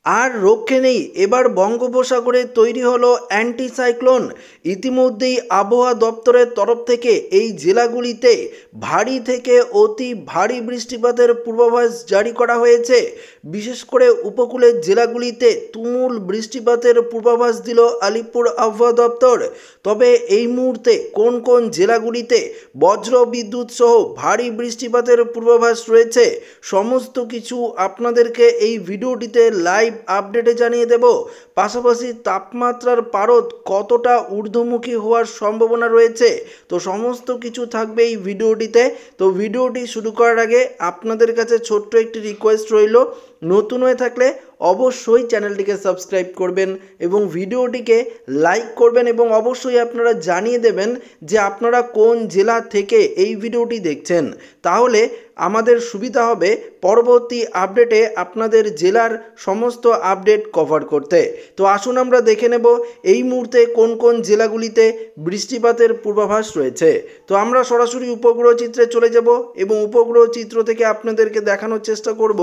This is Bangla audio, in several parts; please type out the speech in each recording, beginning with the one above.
আর রক্ষে নেই, এবার বঙ্গোপসাগরে তৈরি হলো অ্যান্টিসাইক্লোন। ইতিমধ্যেই আবহাওয়া দপ্তরের তরফ থেকে এই জেলাগুলিতে ভারী থেকে অতি ভারী বৃষ্টিপাতের পূর্বাভাস জারি করা হয়েছে। বিশেষ করে উপকূলের জেলাগুলিতে তুমুল বৃষ্টিপাতের পূর্বাভাস দিল আলিপুর আবহাওয়া দপ্তর। তবে এই মুহূর্তে কোন কোন জেলাগুলিতে বজ্র বিদ্যুৎ সহ ভারী বৃষ্টিপাতের পূর্বাভাস রয়েছে সমস্ত কিছু আপনাদেরকে এই ভিডিওটিতে লাইভ আপডেটে জানিয়ে দেব। পাশাপাশি তাপমাত্রার পারদ কতটা ঊর্ধ্বমুখী হওয়ার সম্ভাবনা রয়েছে, তো সমস্ত কিছু থাকবে এই ভিডিওটিতে। তো ভিডিওটি শুরু করার আগে আপনাদের কাছে ছোট্ট একটি রিকোয়েস্ট রইল, নতুন হয়ে থাকলে অবশ্যই চ্যানেলটিকে সাবস্ক্রাইব করবেন এবং ভিডিওটিকে লাইক করবেন এবং অবশ্যই আপনারা জানিয়ে দেবেন যে আপনারা কোন জেলা থেকে এই ভিডিওটি দেখছেন। তাহলে আমাদের সুবিধা হবে পরবর্তী আপডেটে আপনাদের জেলার সমস্ত আপডেট কভার করতে। তো আসুন আমরা দেখে নেব এই মুহূর্তে কোন কোন জেলাগুলিতে বৃষ্টিপাতের পূর্বাভাস রয়েছে। তো আমরা সরাসরি উপগ্রহ চিত্রে চলে যাব এবং উপগ্রহ চিত্র থেকে আপনাদেরকে দেখানোর চেষ্টা করব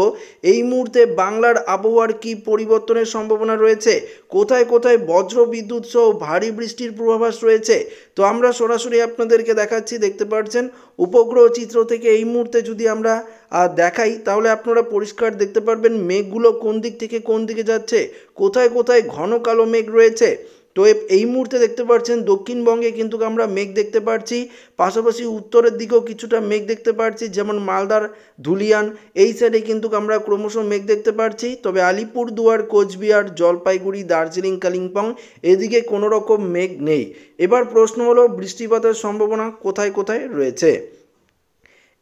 এই মুহূর্তে বাংলার আবহাওয়ার কি পরিবর্তনের সম্ভাবনা রয়েছে, কোথায় কোথায় বজ্র বিদ্যুৎ সহ ভারী বৃষ্টির পূর্বাভাস রয়েছে। তো আমরা সরাসরি আপনাদেরকে দেখাচ্ছি, দেখতে পাচ্ছেন উপগ্রহ চিত্র থেকে এই মুহূর্তে যদি আমরা দেখাই তাহলে আপনারা পরিষ্কার দেখতে পারবেন মেঘগুলো কোন দিক থেকে কোন দিকে যাচ্ছে, কোথায় কোথায় ঘন কালো মেঘ রয়েছে। তো এই মুহূর্তে দেখতে পাচ্ছেন দক্ষিণবঙ্গে কিন্তু আমরা মেঘ দেখতে পাচ্ছি, পাশাপাশি উত্তরের দিকেও কিছুটা মেঘ দেখতে পাচ্ছি, যেমন মালদার ধুলিয়ান এই সাইডে কিন্তু আমরা ক্রমশ মেঘ দেখতে পাচ্ছি। তবে আলিপুরদুয়ার, কোচবিহার, জলপাইগুড়ি, দার্জিলিং, কালিম্পং এদিকে কোনো রকম মেঘ নেই। এবার প্রশ্ন হলো বৃষ্টিপাতের সম্ভাবনা কোথায় কোথায় রয়েছে।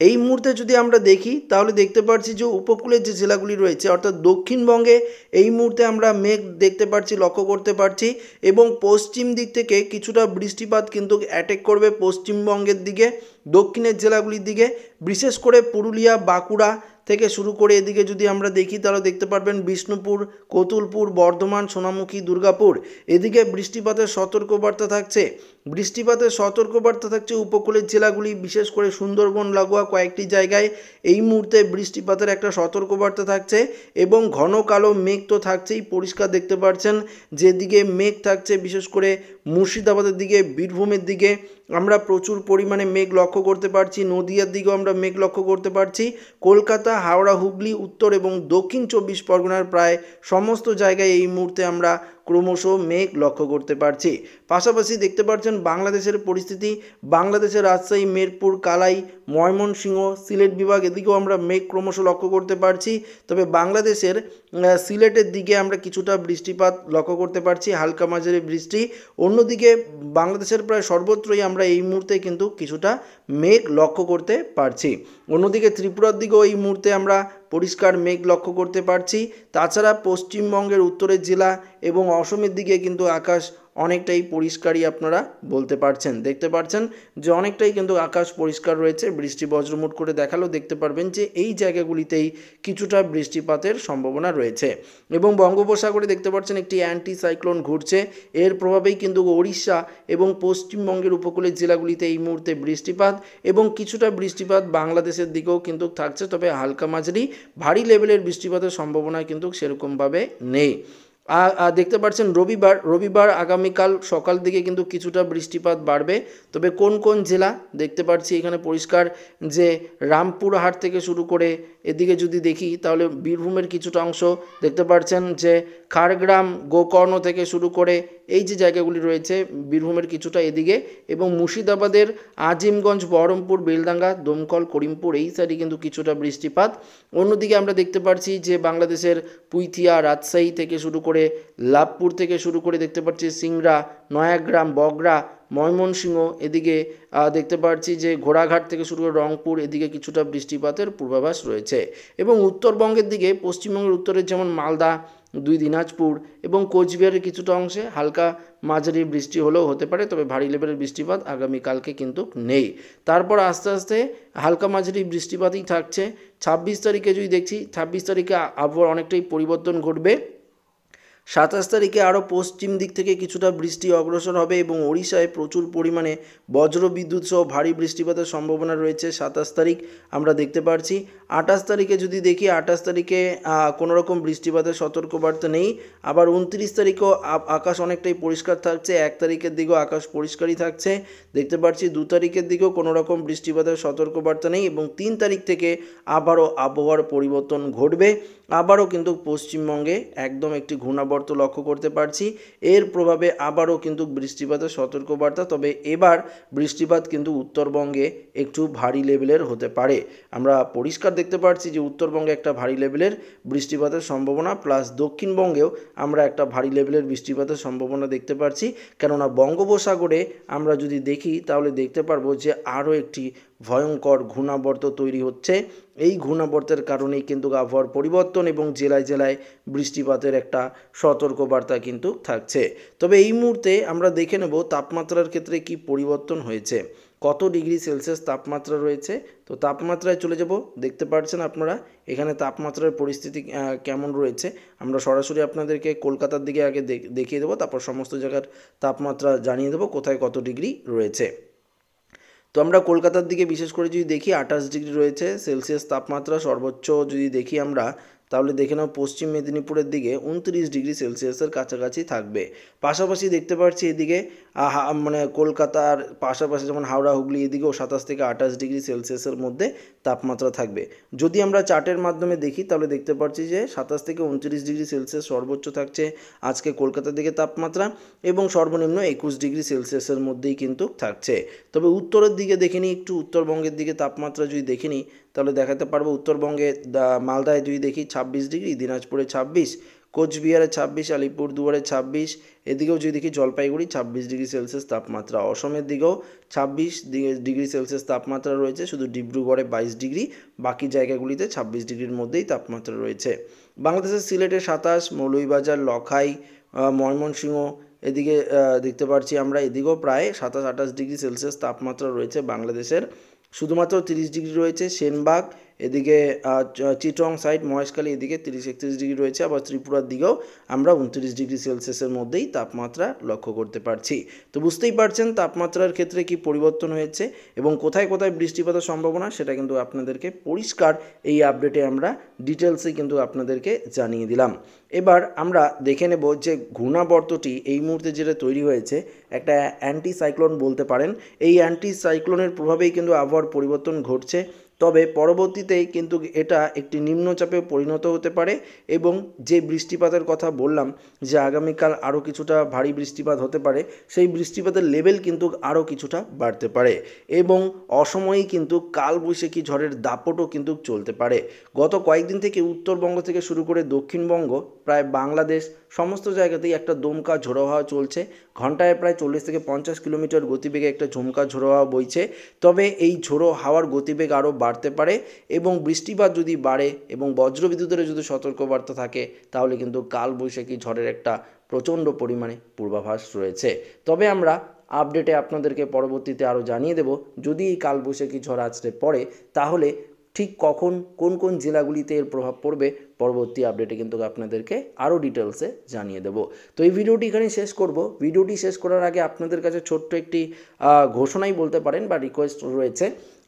এই মুহূর্তে যদি আমরা দেখি তাহলে দেখতে পাচ্ছি যে উপকূলের যে জেলাগুলি রয়েছে অর্থাৎ দক্ষিণবঙ্গে এই মুহূর্তে আমরা মেঘ দেখতে পাচ্ছি, লক্ষ্য করতে পারছি এবং পশ্চিম দিক থেকে কিছুটা বৃষ্টিপাত কিন্তু অ্যাটাক করবে পশ্চিমবঙ্গের দিকে, দক্ষিণের জেলাগুলির দিকে, বিশেষ করে পুরুলিয়া, বাঁকুড়া থেকে শুরু করে এদিকে যদি আমরা দেখি তাহলে দেখতে পারবেন বিষ্ণুপুর, কতুলপুর, বর্ধমান, সোনামুখী, দুর্গাপুর এদিকে বৃষ্টিপাতের সতর্কবার্তা থাকছে। বৃষ্টিপাতের সতর্কবার্তা থাকছে উপকূলের জেলাগুলি, বিশেষ করে সুন্দরবন লাগোয়া কয়েকটি জায়গায় এই মুহূর্তে বৃষ্টিপাতের একটা সতর্কবার্তা থাকছে এবং ঘন কালো মেঘ তো থাকছেই, পরিষ্কার দেখতে পাচ্ছেন যেদিকে মেঘ থাকছে বিশেষ করে মুর্শিদাবাদের দিকে, বীরভূমের দিকে আমরা প্রচুর পরিমাণে মেঘ লক্ষ্য করতে পারছি, নদিয়ার দিকেও আমরা মেঘ লক্ষ্য করতে পারছি, কলকাতা, হাওড়া, হুগলি, উত্তর এবং দক্ষিণ 24 পরগনার প্রায় সমস্ত জায়গায় এই মুহূর্তে আমরা ক্রমশ মেঘ লক্ষ্য করতে পারছি। পাশাপাশি দেখতে পাচ্ছেন বাংলাদেশের পরিস্থিতি, বাংলাদেশের রাজশাহী, মেরপুর, কালাই, ময়মনসিংহ, সিলেট বিভাগ এদিকেও আমরা মেঘ ক্রমশ লক্ষ্য করতে পারছি। তবে বাংলাদেশের সিলেটের দিকে আমরা কিছুটা বৃষ্টিপাত লক্ষ্য করতে পারছি, হালকা মাঝারি বৃষ্টি। অন্যদিকে বাংলাদেশের প্রায় সর্বত্রই আমরা এই মুহূর্তে কিন্তু কিছুটা মেঘ লক্ষ্য করতে পারছি। অন্যদিকে ত্রিপুরার দিকেও এই মুহূর্তে আমরা পরিষ্কার মেঘ লক্ষ্য করতে পারছি। তাছাড়া পশ্চিমবঙ্গের উত্তরের জেলা এবং অসমের দিকে কিন্তু আকাশ অনেকটাই পরিষ্কারই আপনারা বলতে পারছেন, দেখতে পাচ্ছেন যে অনেকটাই কিন্তু আকাশ পরিষ্কার রয়েছে। বৃষ্টি বজ্রমুট করে দেখালেও দেখতে পারবেন যে এই জায়গাগুলিতেই কিছুটা বৃষ্টিপাতের সম্ভাবনা রয়েছে এবং বঙ্গোপসাগরে দেখতে পাচ্ছেন একটি অ্যান্টি সাইক্লোন ঘুরছে, এর প্রভাবেই কিন্তু ওড়িশা এবং পশ্চিমবঙ্গের উপকূলের জেলাগুলিতে এই মুহূর্তে বৃষ্টিপাত এবং কিছুটা বৃষ্টিপাত বাংলাদেশের দিকেও কিন্তু থাকছে। তবে হালকা মাঝারি ভারী লেভেলের বৃষ্টিপাতের সম্ভাবনা কিন্তু সেরকমভাবে নেই। দেখতে পাচ্ছেন রবিবার আগামীকাল সকাল দিকে কিন্তু কিছুটা বৃষ্টিপাত বাড়বে। তবে কোন কোন জেলা দেখতে পাচ্ছি এখানে পরিষ্কার যে রামপুরহাট থেকে শুরু করে এদিকে যদি দেখি তাহলে বীরভূমের কিছুটা অংশ দেখতে পাচ্ছেন যে খাড়গ্রাম, গোকর্ণ থেকে শুরু করে এই যে জায়গাগুলি রয়েছে বীরভূমের কিছুটা এদিকে এবং মুর্শিদাবাদের আজিমগঞ্জ, বহরমপুর, বেলডাঙ্গা, দমকল, করিমপুর এই সাইডে কিন্তু কিছুটা বৃষ্টিপাত। অন্যদিকে আমরা দেখতে পাচ্ছি যে বাংলাদেশের পুইথিয়া, রাজশাহী থেকে শুরু করে লাভপুর থেকে শুরু করে দেখতে পাচ্ছি সিংড়া, নয়াগ্রাম, বগরা, ময়মনসিংহ এদিকে দেখতে পাচ্ছি যে ঘোড়াঘাট থেকে শুরু করে রংপুর এদিকে কিছুটা বৃষ্টিপাতের পূর্বাভাস রয়েছে এবং উত্তরবঙ্গের দিকে পশ্চিমবঙ্গের উত্তরের যেমন মালদা, দিনাজপুর এবং কোচবিহারের কিছুটা অংশে হালকা মাঝারি বৃষ্টি হলেও হতে পারে, তবে ভারী লেভেলের বৃষ্টিপাত আগামীকালকে কিন্তু নেই। তারপর আস্তে আস্তে হালকা মাঝারি বৃষ্টিপাতই থাকছে। 26 তারিখে যদি দেখছি 26 তারিখে আবহাওয়ার অনেকটাই পরিবর্তন ঘটবে। 27 তারিখে আরও পশ্চিম দিক থেকে কিছুটা বৃষ্টি অগ্রসর হবে এবং ওড়িশায় প্রচুর পরিমাণে বজ্রবিদ্যুৎ সহ ভারী বৃষ্টিপাতের সম্ভাবনা রয়েছে 27 তারিখ আমরা দেখতে পাচ্ছি। 28 তারিখে যদি দেখি 28 তারিখে কোনো রকম বৃষ্টিপাতের সতর্কবার্তা নেই। আবার 29 তারিখেও আকাশ অনেকটাই পরিষ্কার থাকছে। 1 তারিখের দিকেও আকাশ পরিষ্কারই থাকছে দেখতে পাচ্ছি। 2 তারিখের দিকেও কোনো রকম বৃষ্টিপাতের সতর্কবার্তা নেই এবং 3 তারিখ থেকে আবারও আবহাওয়ার পরিবর্তন ঘটবে। আবারও কিন্তু পশ্চিমবঙ্গে একদম একটি ঘূর্ণাবর্ত লক্ষ্য করতে পারছি। এর প্রভাবে আবারও কিন্তু বৃষ্টিপাতের সতর্কবার্তা, তবে এবার বৃষ্টিপাত কিন্তু উত্তরবঙ্গে একটু ভারী লেভেলের হতে পারে। আমরা পরিষ্কার দেখতে পাচ্ছি যে উত্তরবঙ্গে একটা ভারী লেভেলের বৃষ্টিপাতের সম্ভাবনা, প্লাস দক্ষিণবঙ্গেও আমরা একটা ভারী লেভেলের বৃষ্টিপাতের সম্ভাবনা দেখতে পাচ্ছি। কেননা বঙ্গোপসাগরে আমরা যদি দেখি তাহলে দেখতে পারবো যে আরও একটি ভয়ঙ্কর ঘূর্ণাবর্ত তৈরি হচ্ছে। এই ঘূর্ণাবর্তের কারণেই কিন্তু আবহাওয়ার পরিবর্তন এবং জেলায় জেলায় বৃষ্টিপাতের একটা সতর্কবার্তা কিন্তু থাকছে। তবে এই মুহূর্তে আমরা দেখে নেব তাপমাত্রার ক্ষেত্রে কি পরিবর্তন হয়েছে, কত ডিগ্রি সেলসিয়াস তাপমাত্রা রয়েছে। তো তাপমাত্রায় চলে যাব, দেখতে পাচ্ছেন আপনারা এখানে তাপমাত্রার পরিস্থিতি কেমন রয়েছে। আমরা সরাসরি আপনাদেরকে কলকাতার দিকে আগে দেখিয়ে দেবো, তারপর সমস্ত জায়গার তাপমাত্রা জানিয়ে দেবো কোথায় কত ডিগ্রি রয়েছে। তো আমরা কলকাতার দিকে বিশেষ করে যদি দেখি 28 ডিগ্রি রয়েছে সেলসিয়াস তাপমাত্রা সর্বোচ্চ। যদি দেখি আমরা তাহলে দেখে নাও পশ্চিম মেদিনীপুরের দিকে 29 ডিগ্রি সেলসিয়াসের কাছাকাছি থাকবে। পাশাপাশি দেখতে পাচ্ছি এদিকে মানে কলকাতার পাশাপাশি যেমন হাওড়া হুগলি এদিকেও 27 থেকে 28 ডিগ্রি সেলসিয়াসের মধ্যে তাপমাত্রা থাকবে। যদি আমরা চার্টের মাধ্যমে দেখি তাহলে দেখতে পাচ্ছি যে 27 থেকে 29 ডিগ্রি সেলসিয়াস সর্বোচ্চ থাকছে আজকে কলকাতার দিকে তাপমাত্রা এবং সর্বনিম্ন 21 ডিগ্রি সেলসিয়াসের মধ্যেই কিন্তু থাকছে। তবে উত্তরের দিকে দেখে নিই, একটু উত্তরবঙ্গের দিকে তাপমাত্রা যদি দেখে নিই তাহলে দেখাতে পারবো উত্তরবঙ্গে মালদায় যদি দেখি 26 ডিগ্রি, দিনাজপুরে 26, কোচবিহারে 26, আলিপুরদুয়ারে 26, এদিকেও যদি দেখি জলপাইগুড়ি 26 ডিগ্রি সেলসিয়াস তাপমাত্রা, অসমের দিকেও 26 ডিগ্রি সেলসিয়াস তাপমাত্রা রয়েছে, শুধু ডিব্রুগড়ে 22 ডিগ্রি, বাকি জায়গাগুলিতে 26 ডিগ্রির মধ্যেই তাপমাত্রা রয়েছে। বাংলাদেশের সিলেটে 27, মৌলভীবাজার, লখাই, ময়মনসিংহ এদিকে দেখতে পাচ্ছি আমরা এদিকেও প্রায় 27-28 ডিগ্রি সেলসিয়াস তাপমাত্রা রয়েছে বাংলাদেশের। শুধুমাত্র 30 ডিগ্রি রয়েছে সেনবাগ, এদিকে চিটং সাইড, মহেশখালী এদিকে 30-31 ডিগ্রি রয়েছে। আবার ত্রিপুরার দিকেও আমরা 29 ডিগ্রি সেলসিয়াসের মধ্যেই তাপমাত্রা লক্ষ্য করতে পারছি। তো বুঝতেই পারছেন তাপমাত্রার ক্ষেত্রে কি পরিবর্তন হয়েছে এবং কোথায় কোথায় বৃষ্টিপাতের সম্ভাবনা সেটা কিন্তু আপনাদেরকে পরিষ্কার এই আপডেটে আমরা ডিটেলসে কিন্তু আপনাদেরকে জানিয়ে দিলাম। এবার আমরা দেখে নেব যে ঘূর্ণাবর্তটি এই মুহূর্তে যেটা তৈরি হয়েছে একটা অ্যান্টি সাইক্লোন বলতে পারেন। এই অ্যান্টি সাইক্লোনের প্রভাবেই কিন্তু আবহাওয়ার পরিবর্তন ঘটছে, তবে পরবর্তীতেই কিন্তু এটা একটি নিম্নচাপে পরিণত হতে পারে এবং যে বৃষ্টিপাতের কথা বললাম যে আগামীকাল আরও কিছুটা ভারী বৃষ্টিপাত হতে পারে, সেই বৃষ্টিপাতের লেভেল কিন্তু আরও কিছুটা বাড়তে পারে এবং অসময়েই কিন্তু কালবৈশাখী ঝড়ের দাপটও কিন্তু চলতে পারে। গত কয়েকদিন থেকে উত্তরবঙ্গ থেকে শুরু করে দক্ষিণবঙ্গ প্রায় বাংলাদেশ সমস্ত জায়গাতেই একটা দমকা ঝোড়ো হাওয়া চলছে। ঘন্টায় প্রায় 40 থেকে 50 কিলোমিটার গতিবেগে একটা ঝুমকা ঝোড়ো হাওয়া বইছে। তবে এই ঝোড়ো হাওয়ার গতিবেগ আরও বাড়তে পারে এবং বৃষ্টিপাত যদি বাড়ে এবং বজ্রবিদ্যুতের যদি সতর্কবার্তা থাকে তাহলে কিন্তু কালবৈশাখী ঝড়ের একটা প্রচণ্ড পরিমাণে পূর্বাভাস রয়েছে। তবে আমরা আপডেটে আপনাদেরকে পরবর্তীতে আরও জানিয়ে দেব যদি এই কালবৈশাখী ঝড় আছড়ে পড়ে তাহলে ঠিক কখন কোন কোন জেলাগুলিতে এর প্রভাব পড়বে পরবর্তী আপডেটে কিন্তু আপনাদেরকে আরও ডিটেলসে জানিয়ে দেব। তো এই ভিডিওটি এখানেই শেষ করব। ভিডিওটি শেষ করার আগে আপনাদের কাছে ছোট্ট একটি ঘোষণাই বলতে পারেন বা রিকোয়েস্ট রয়েছে।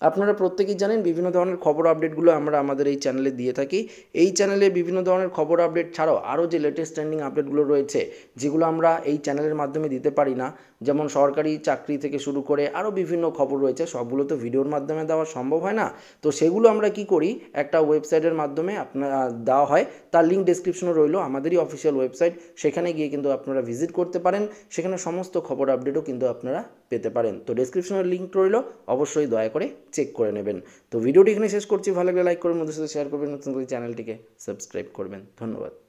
আপনারা প্রত্যেকেই জানেন বিভিন্ন ধরনের খবর আপডেটগুলো আমরা আমাদের এই চ্যানেলে দিয়ে থাকি। এই চ্যানেলে বিভিন্ন ধরনের খবর আপডেট ছাড়াও আরও যে লেটেস্ট ট্রেন্ডিং আপডেটগুলো রয়েছে যেগুলো আমরা এই চ্যানেলের মাধ্যমে দিতে পারি না, যেমন সরকারি চাকরি থেকে শুরু করে আরও বিভিন্ন খবর রয়েছে, সবগুলো তো ভিডিওর মাধ্যমে দেওয়া সম্ভব হয় না। তো সেগুলো আমরা কি করি একটা ওয়েবসাইটের মাধ্যমে দেওয়া হয়, তার লিঙ্ক ডেসক্রিপশনে রইল, আমাদেরই অফিসিয়াল ওয়েবসাইট, সেখানে গিয়ে কিন্তু আপনারা ভিজিট করতে পারেন, সেখানে সমস্ত খবর আপডেটও কিন্তু আপনারা পেতে পারেন। তো ডেসক্রিপশনের লিঙ্ক রইল, অবশ্যই দয়া করে চেক করে নেবেন। তো ভিডিওটি এখানে শেষ করছি, ভালো লাগলে লাইক করবেন, বন্ধুদের সাথে শেয়ার করবেন, নতুন করে চ্যানেলটিকে সাবস্ক্রাইব করবেন। ধন্যবাদ।